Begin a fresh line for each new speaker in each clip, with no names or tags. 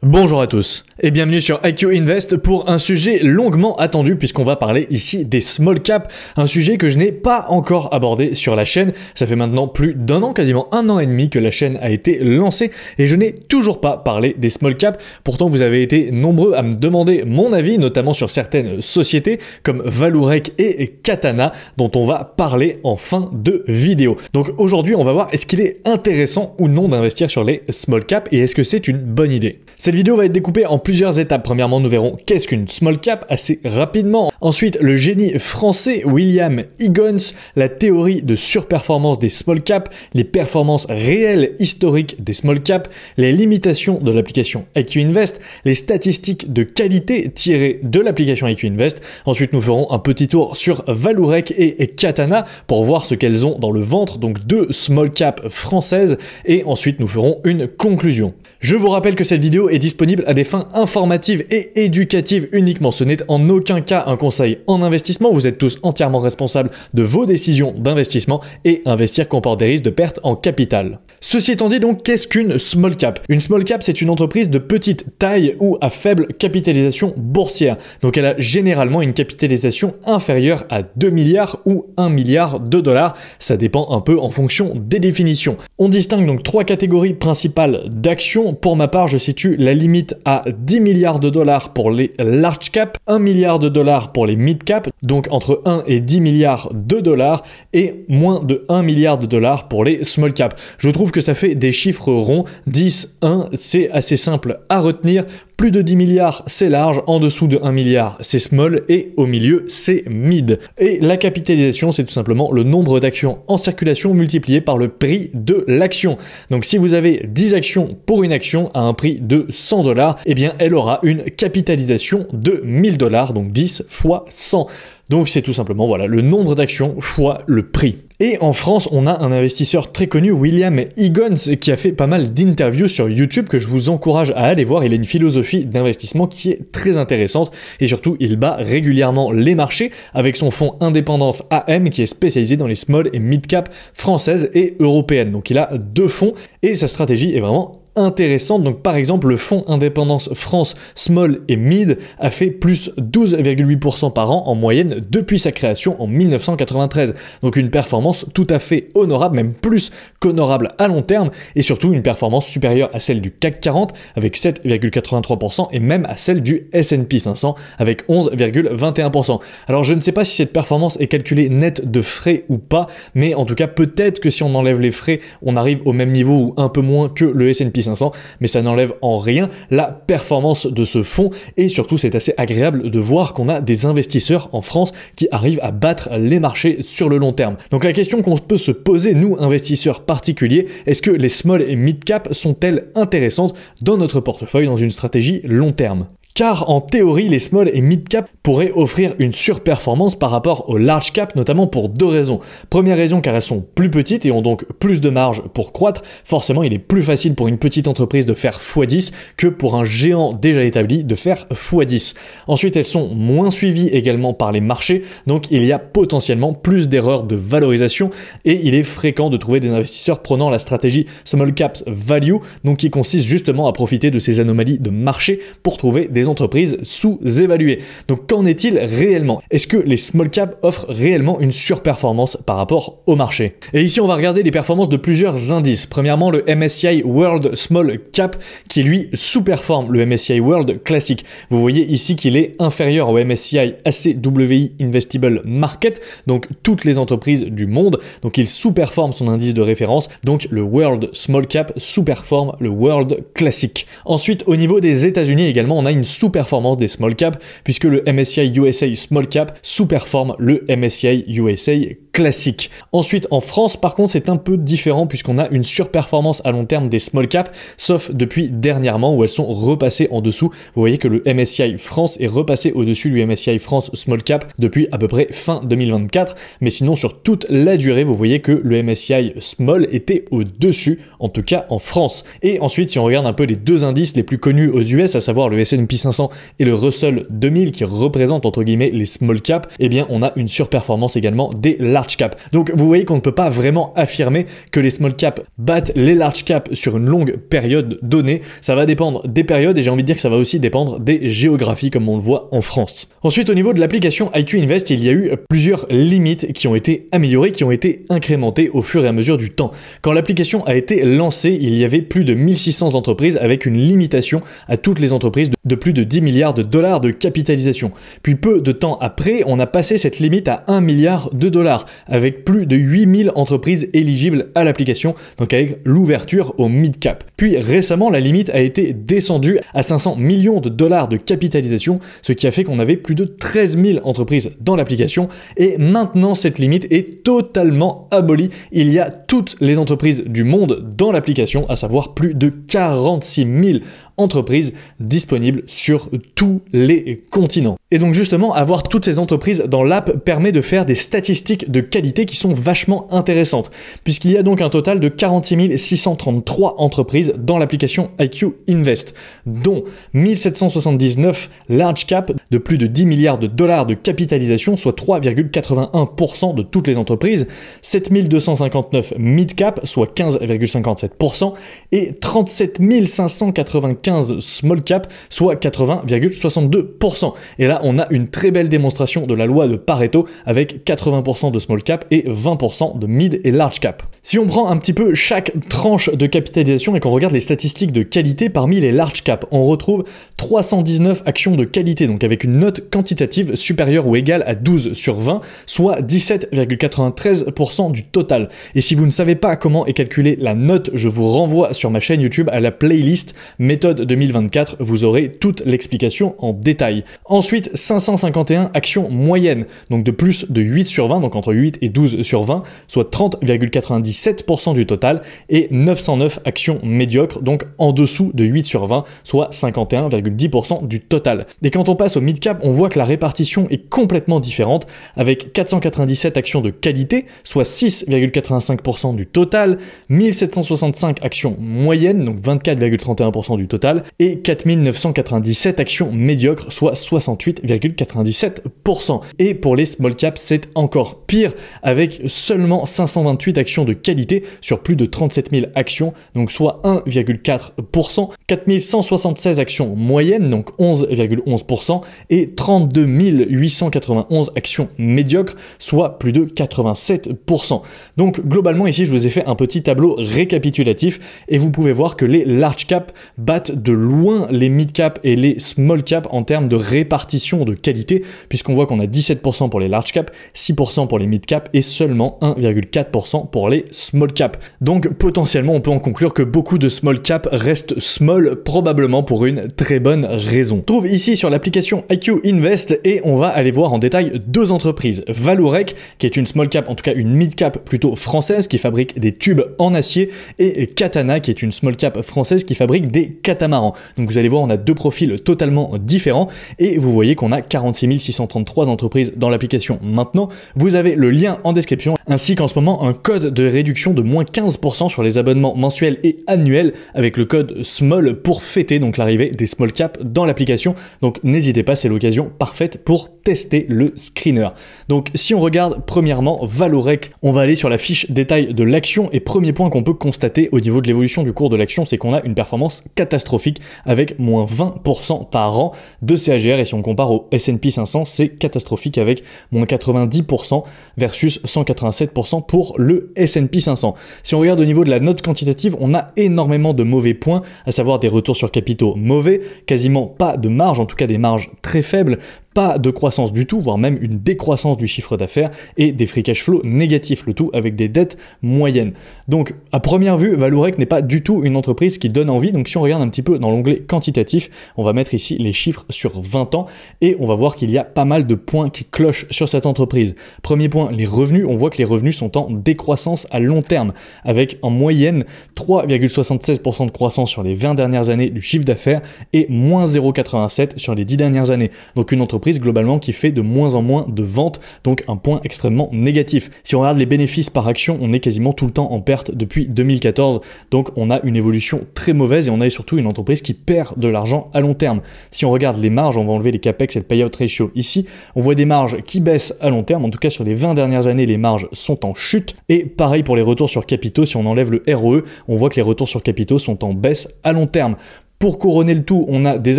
Bonjour à tous et bienvenue sur IQ Invest pour un sujet longuement attendu puisqu'on va parler ici des small caps, un sujet que je n'ai pas encore abordé sur la chaîne. Ça fait maintenant plus d'un an, quasiment un an et demi que la chaîne a été lancée et je n'ai toujours pas parlé des small caps. Pourtant vous avez été nombreux à me demander mon avis, notamment sur certaines sociétés comme Vallourec et Katana dont on va parler en fin de vidéo. Donc aujourd'hui on va voir est-ce qu'il est intéressant ou non d'investir sur les small caps et est-ce que c'est une bonne idée. Cette vidéo va être découpée en plusieurs étapes. Premièrement, nous verrons qu'est-ce qu'une small cap assez rapidement. Ensuite, le génie français William Higgins, la théorie de surperformance des small caps, les performances réelles historiques des small caps, les limitations de l'application IQ Invest, les statistiques de qualité tirées de l'application IQ Invest. Ensuite, nous ferons un petit tour sur Vallourec et Katana pour voir ce qu'elles ont dans le ventre, donc deux small caps françaises. Et ensuite, nous ferons une conclusion. Je vous rappelle que cette vidéo est disponible à des fins informatives et éducatives uniquement. Ce n'est en aucun cas un conseil en investissement. Vous êtes tous entièrement responsables de vos décisions d'investissement et investir comporte des risques de perte en capital. Ceci étant dit donc, qu'est-ce qu'une small cap? Une small cap, c'est une entreprise de petite taille ou à faible capitalisation boursière. Donc elle a généralement une capitalisation inférieure à 2 milliards ou 1 milliard de dollars. Ça dépend un peu en fonction des définitions. On distingue donc trois catégories principales d'actions. Pour ma part, je situe la limite à 10 milliards de dollars pour les large cap, 1 milliard de dollars pour les mid cap, donc entre 1 et 10 milliards de dollars, et moins de 1 milliard de dollars pour les small cap. Je trouve que ça fait des chiffres ronds, 10, 1, c'est assez simple à retenir. Plus de 10 milliards, c'est large, en dessous de 1 milliard, c'est small, et au milieu, c'est mid. Et la capitalisation, c'est tout simplement le nombre d'actions en circulation multiplié par le prix de l'action. Donc si vous avez 10 actions pour une action à un prix de 100 $, eh bien elle aura une capitalisation de 1000 $, donc 10 fois 100. Donc c'est tout simplement voilà, le nombre d'actions fois le prix. Et en France, on a un investisseur très connu, William Higgins, qui a fait pas mal d'interviews sur YouTube que je vous encourage à aller voir. Il a une philosophie d'investissement qui est très intéressante et surtout, il bat régulièrement les marchés avec son fonds Indépendance AM qui est spécialisé dans les small et mid cap françaises et européennes. Donc il a deux fonds et sa stratégie est vraiment intéressante. Donc par exemple le fonds Indépendance France Small et Mid a fait plus 12,8% par an en moyenne depuis sa création en 1993. Donc une performance tout à fait honorable, même plus qu'honorable à long terme et surtout une performance supérieure à celle du CAC 40 avec 7,83% et même à celle du S&P 500 avec 11,21%. Alors je ne sais pas si cette performance est calculée nette de frais ou pas, mais en tout cas peut-être que si on enlève les frais, on arrive au même niveau ou un peu moins que le S&P 500, mais ça n'enlève en rien la performance de ce fonds et surtout c'est assez agréable de voir qu'on a des investisseurs en France qui arrivent à battre les marchés sur le long terme. Donc la question qu'on peut se poser, nous investisseurs particuliers, est-ce que les small et mid cap sont-elles intéressantes dans notre portefeuille dans une stratégie long terme? Car en théorie, les small et mid cap pourraient offrir une surperformance par rapport aux large cap, notamment pour deux raisons. Première raison, car elles sont plus petites et ont donc plus de marge pour croître. Forcément, il est plus facile pour une petite entreprise de faire x10 que pour un géant déjà établi de faire x10. Ensuite, elles sont moins suivies également par les marchés, donc il y a potentiellement plus d'erreurs de valorisation et il est fréquent de trouver des investisseurs prenant la stratégie small caps value, donc qui consiste justement à profiter de ces anomalies de marché pour trouver des entreprises sous-évaluées. Donc qu'en est-il réellement? Est-ce que les small caps offrent réellement une surperformance par rapport au marché? Et ici on va regarder les performances de plusieurs indices. Premièrement le MSCI World Small Cap qui lui sous-performe le MSCI World classique. Vous voyez ici qu'il est inférieur au MSCI ACWI Investable Market, donc toutes les entreprises du monde. Donc il sous-performe son indice de référence, donc le World Small Cap sous-performe le World classique. Ensuite au niveau des États-Unis également on a une sous-performance des small cap puisque le MSCI USA Small Cap sous-performe le MSCI USA classique. Ensuite en France par contre c'est un peu différent puisqu'on a une surperformance à long terme des small cap sauf depuis dernièrement où elles sont repassées en dessous. Vous voyez que le MSCI France est repassé au-dessus du MSCI France Small Cap depuis à peu près fin 2024 mais sinon sur toute la durée vous voyez que le MSCI Small était au-dessus en tout cas en France. Et ensuite si on regarde un peu les deux indices les plus connus aux US à savoir le S&P 500 et le Russell 2000 qui représentent entre guillemets les small caps, eh bien on a une surperformance également des large caps. Donc vous voyez qu'on ne peut pas vraiment affirmer que les small caps battent les large caps sur une longue période donnée. Ça va dépendre des périodes et j'ai envie de dire que ça va aussi dépendre des géographies comme on le voit en France. Ensuite, au niveau de l'application IQ Invest, il y a eu plusieurs limites qui ont été améliorées, qui ont été incrémentées au fur et à mesure du temps. Quand l'application a été lancée, il y avait plus de 1600 entreprises avec une limitation à toutes les entreprises de plus de 10 milliards de dollars de capitalisation. Puis peu de temps après, on a passé cette limite à 1 milliard de dollars avec plus de 8000 entreprises éligibles à l'application, donc avec l'ouverture au mid-cap. Puis récemment, la limite a été descendue à 500 millions de dollars de capitalisation, ce qui a fait qu'on avait plus de 13 000 entreprises dans l'application et maintenant cette limite est totalement abolie. Il y a toutes les entreprises du monde dans l'application, à savoir plus de 46 000 entreprises disponibles sur tous les continents. Et donc justement, avoir toutes ces entreprises dans l'app permet de faire des statistiques de qualité qui sont vachement intéressantes, puisqu'il y a donc un total de 46 633 entreprises dans l'application IQ Invest, dont 1779 large cap de plus de 10 milliards de dollars de capitalisation, soit 3,81% de toutes les entreprises, 7259 mid cap, soit 15,57%, et 37 595 small cap, soit 80,62%. Et là, on a une très belle démonstration de la loi de Pareto avec 80% de small cap et 20% de mid et large cap. Si on prend un petit peu chaque tranche de capitalisation et qu'on regarde les statistiques de qualité parmi les large cap, on retrouve 319 actions de qualité, donc avec une note quantitative supérieure ou égale à 12 sur 20, soit 17,93% du total. Et si vous ne savez pas comment est calculée la note, je vous renvoie sur ma chaîne YouTube à la playlist méthode 2024, vous aurez toute l'explication en détail. Ensuite, 551 actions moyennes, donc de plus de 8 sur 20, donc entre 8 et 12 sur 20, soit 30,97% du total, et 909 actions médiocres, donc en dessous de 8 sur 20, soit 51,10% du total. Et quand on passe au mid-cap, on voit que la répartition est complètement différente, avec 497 actions de qualité, soit 6,85% du total, 1765 actions moyennes, donc 24,31% du total, et 4997 actions médiocres, soit 68,97%. Et pour les small caps, c'est encore pire, avec seulement 528 actions de qualité sur plus de 37 000 actions, donc soit 1,4%, 4176 actions moyennes, donc 11,11%, et 32 891 actions médiocres, soit plus de 87%. Donc globalement ici, je vous ai fait un petit tableau récapitulatif et vous pouvez voir que les large caps battent de loin les mid caps et les small caps en termes de répartition de qualité, puisqu'on voit qu'on a 17% pour les large caps, 6% pour les mid caps et seulement 1,4% pour les small caps. Donc potentiellement on peut en conclure que beaucoup de small caps restent small, probablement pour une très bonne raison. On trouve ici sur l'application IQ Invest et on va aller voir en détail deux entreprises. Vallourec, qui est une small cap, en tout cas une mid cap plutôt française, qui fabrique des tubes en acier, et Katana, qui est une small cap française qui fabrique des catamarans. Donc vous allez voir, on a deux profils totalement différents et vous voyez qu'on a 46 633 entreprises dans l'application. Maintenant, vous avez le lien en description ainsi qu'en ce moment un code de réduction de moins 15% sur les abonnements mensuels et annuels avec le code SMALL pour fêter donc l'arrivée des small caps dans l'application. Donc n'hésitez pas, c'est l'occasion parfaite pour tester le screener. Donc si on regarde premièrement Vallourec, on va aller sur la fiche détail de l'action et premier point qu'on peut constater au niveau de l'évolution du cours de l'action, c'est qu'on a une performance catastrophique avec moins 20% par an de CAGR, et si on compare au S&P 500, c'est catastrophique avec moins 90% versus 187% pour le S&P 500. Si on regarde au niveau de la note quantitative, on a énormément de mauvais points, à savoir des retours sur capitaux mauvais, quasiment pas de marge, en tout cas des marges très faibles, pas de croissance du tout, voire même une décroissance du chiffre d'affaires et des free cash flow négatifs, le tout avec des dettes moyennes. Donc à première vue, Vallourec n'est pas du tout une entreprise qui donne envie. Donc si on regarde un petit peu dans l'onglet quantitatif, on va mettre ici les chiffres sur 20 ans et on va voir qu'il y a pas mal de points qui clochent sur cette entreprise. Premier point, les revenus. On voit que les revenus sont en décroissance à long terme avec en moyenne 3,76% de croissance sur les 20 dernières années du chiffre d'affaires et moins 0,87 sur les 10 dernières années. Donc une entreprise entreprise globalement qui fait de moins en moins de ventes, donc un point extrêmement négatif. Si on regarde les bénéfices par action, on est quasiment tout le temps en perte depuis 2014, donc on a une évolution très mauvaise et on a surtout une entreprise qui perd de l'argent à long terme. Si on regarde les marges, on va enlever les capex et le payout ratio ici, on voit des marges qui baissent à long terme, en tout cas sur les 20 dernières années, les marges sont en chute, et pareil pour les retours sur capitaux, si on enlève le ROE, on voit que les retours sur capitaux sont en baisse à long terme. Pour couronner le tout, on a des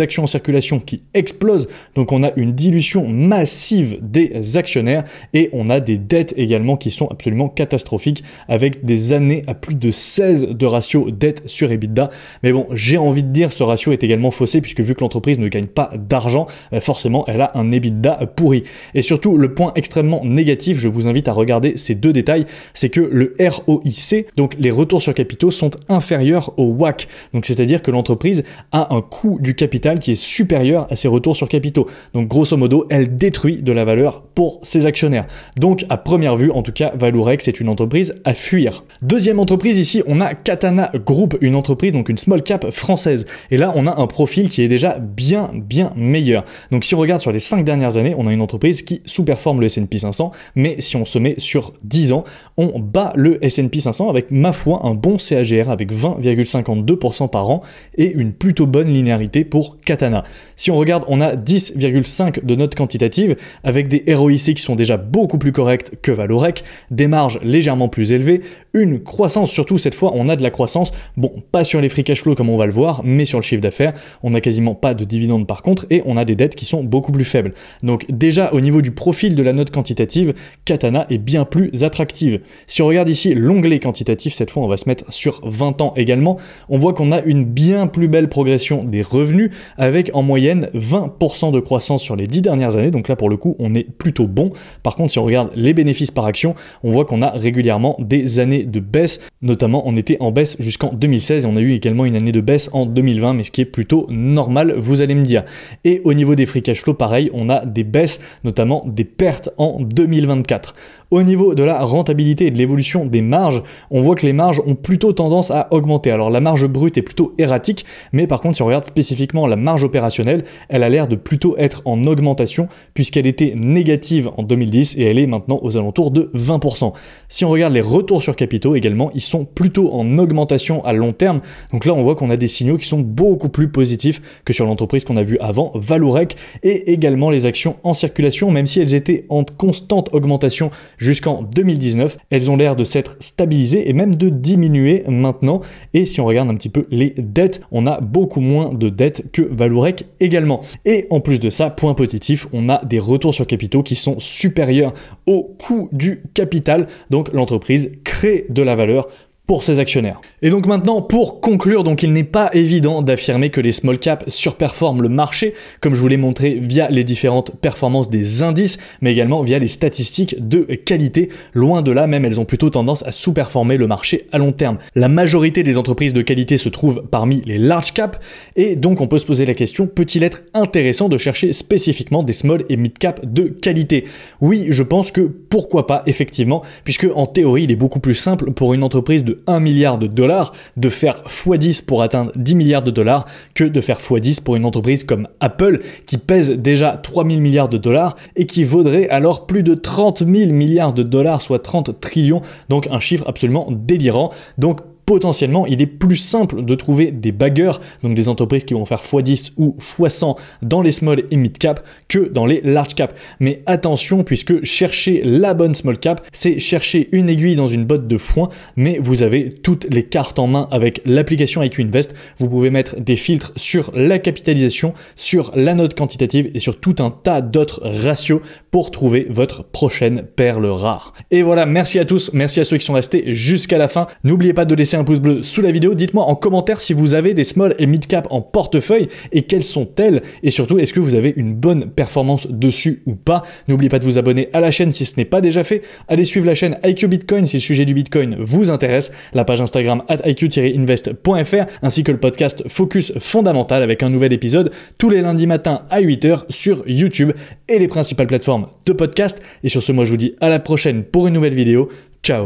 actions en circulation qui explosent, donc on a une dilution massive des actionnaires et on a des dettes également qui sont absolument catastrophiques avec des années à plus de 16 de ratio dette sur EBITDA. Mais bon, j'ai envie de dire ce ratio est également faussé puisque vu que l'entreprise ne gagne pas d'argent, forcément elle a un EBITDA pourri. Et surtout, le point extrêmement négatif, je vous invite à regarder ces deux détails, c'est que le ROIC, donc les retours sur capitaux, sont inférieurs au WACC. Donc c'est-à-dire que l'entreprise a un coût du capital qui est supérieur à ses retours sur capitaux. Donc grosso modo, elle détruit de la valeur pour ses actionnaires. Donc à première vue, en tout cas, Vallourec, c'est une entreprise à fuir. Deuxième entreprise ici, on a Katana Group, une entreprise, donc une small cap française. Et là, on a un profil qui est déjà bien meilleur. Donc si on regarde sur les 5 dernières années, on a une entreprise qui sous-performe le S&P 500, mais si on se met sur 10 ans, on bat le S&P 500 avec, ma foi, un bon CAGR avec 20,52% par an et une plutôt bonne linéarité pour Katana. Si on regarde, on a 10,5 de notes quantitatives avec des ROIC qui sont déjà beaucoup plus corrects que Vallourec, des marges légèrement plus élevées, une croissance, surtout cette fois on a de la croissance, bon pas sur les free cash flow comme on va le voir, mais sur le chiffre d'affaires, on n'a quasiment pas de dividendes par contre et on a des dettes qui sont beaucoup plus faibles. Donc déjà au niveau du profil de la note quantitative, Katana est bien plus attractive. Si on regarde ici l'onglet quantitatif, cette fois on va se mettre sur 20 ans également, on voit qu'on a une bien plus belle progression des revenus avec en moyenne 20% de croissance sur les 10 dernières années, donc là pour le coup on est plutôt bon. Par contre si on regarde les bénéfices par action, on voit qu'on a régulièrement des années de baisse, notamment on était en baisse jusqu'en 2016 et on a eu également une année de baisse en 2020, mais ce qui est plutôt normal, vous allez me dire. Et au niveau des free cash flow, pareil, on a des baisses, notamment des pertes en 2024. Au niveau de la rentabilité et de l'évolution des marges, on voit que les marges ont plutôt tendance à augmenter. Alors la marge brute est plutôt erratique, mais par contre si on regarde spécifiquement la marge opérationnelle, elle a l'air de plutôt être en augmentation puisqu'elle était négative en 2010 et elle est maintenant aux alentours de 20%. Si on regarde les retours sur capitaux également, ils sont plutôt en augmentation à long terme. Donc là on voit qu'on a des signaux qui sont beaucoup plus positifs que sur l'entreprise qu'on a vue avant, Vallourec, et également les actions en circulation, même si elles étaient en constante augmentation jusqu'en 2019, elles ont l'air de s'être stabilisées et même de diminuer maintenant. Et si on regarde un petit peu les dettes, on a beaucoup moins de dettes que Vallourec également. Et en plus de ça, point positif, on a des retours sur capitaux qui sont supérieurs au coût du capital. Donc l'entreprise crée de la valeur pour ses actionnaires. Et donc maintenant, pour conclure, donc il n'est pas évident d'affirmer que les small caps surperforment le marché, comme je vous l'ai montré via les différentes performances des indices, mais également via les statistiques de qualité. Loin de là, même elles ont plutôt tendance à sous-performer le marché à long terme. La majorité des entreprises de qualité se trouvent parmi les large caps, et donc on peut se poser la question, peut-il être intéressant de chercher spécifiquement des small et mid caps de qualité? Oui, je pense que pourquoi pas, effectivement, puisque en théorie, il est beaucoup plus simple pour une entreprise de 1 milliard de dollars de faire x10 pour atteindre 10 milliards de dollars que de faire x10 pour une entreprise comme Apple qui pèse déjà 3000 milliards de dollars et qui vaudrait alors plus de 30 000 milliards de dollars, soit 30 trillions, donc un chiffre absolument délirant. Donc potentiellement, il est plus simple de trouver des baggers, donc des entreprises qui vont faire x10 ou x100 dans les small et mid cap que dans les large cap. Mais attention, puisque chercher la bonne small cap, c'est chercher une aiguille dans une botte de foin, mais vous avez toutes les cartes en main avec l'application IQ Invest. Vous pouvez mettre des filtres sur la capitalisation, sur la note quantitative et sur tout un tas d'autres ratios pour trouver votre prochaine perle rare. Et voilà, merci à tous, merci à ceux qui sont restés jusqu'à la fin. N'oubliez pas de laisser un pouce bleu sous la vidéo, dites-moi en commentaire si vous avez des small et mid cap en portefeuille et quelles sont-elles, et surtout est-ce que vous avez une bonne performance dessus ou pas. N'oubliez pas de vous abonner à la chaîne si ce n'est pas déjà fait, allez suivre la chaîne IQ Bitcoin si le sujet du Bitcoin vous intéresse, la page Instagram @iq-invest.fr ainsi que le podcast Focus Fondamental avec un nouvel épisode tous les lundis matins à 8h sur YouTube et les principales plateformes de podcast. Et sur ce, moi je vous dis à la prochaine pour une nouvelle vidéo. Ciao.